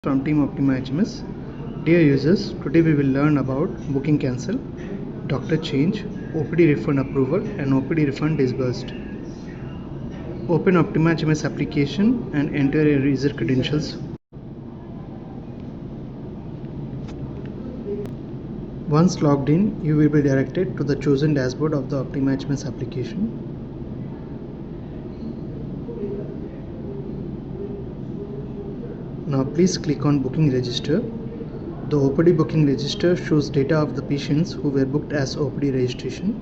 From team Optima HMS. Dear users, today we will learn about booking cancel, doctor change, OPD refund approval and OPD refund disbursed. Open Optima HMS application and enter your user credentials. Once logged in, you will be directed to the chosen dashboard of the Optima HMS application. Now please click on Booking Register. The OPD booking register shows data of the patients who were booked as OPD registration.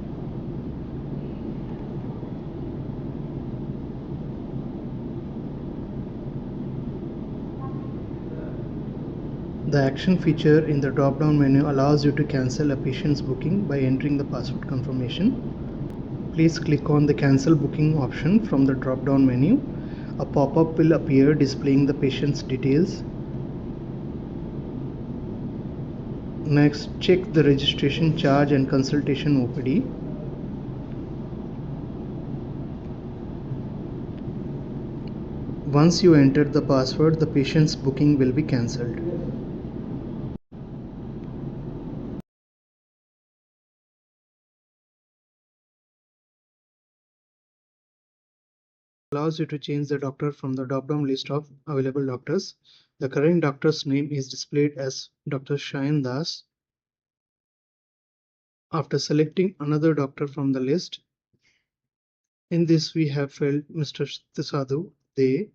The action feature in the drop-down menu allows you to cancel a patient's booking by entering the password confirmation. Please click on the Cancel Booking option from the drop-down menu. A pop-up will appear displaying the patient's details. Next, check the registration charge and consultation OPD. Once you enter the password, the patient's booking will be cancelled. Allows you to change the doctor from the drop-down list of available doctors. The current doctor's name is displayed as Dr. Sayan Das. After selecting another doctor from the list, in this we have filled Mr. Sadhu De.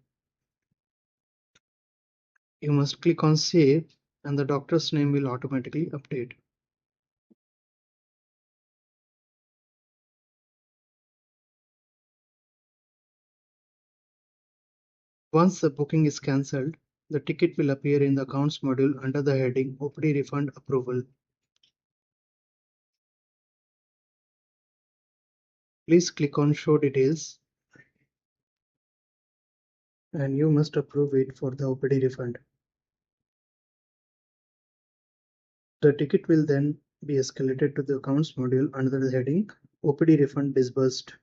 You must click on Save and the doctor's name will automatically update. Once the booking is cancelled, the ticket will appear in the Accounts module under the heading OPD Refund Approval. Please click on Show Details and you must approve it for the OPD refund. The ticket will then be escalated to the Accounts module under the heading OPD Refund Disbursed.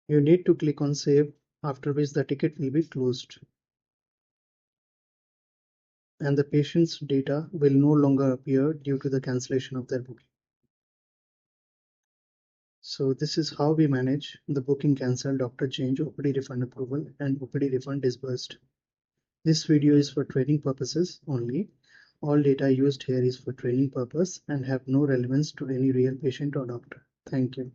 You need to click on Save, after which the ticket will be closed. And the patient's data will no longer appear due to the cancellation of their booking. So this is how we manage the booking cancel, doctor change, OPD refund approval and OPD refund disbursed. This video is for training purposes only. All data used here is for training purpose and have no relevance to any real patient or doctor. Thank you.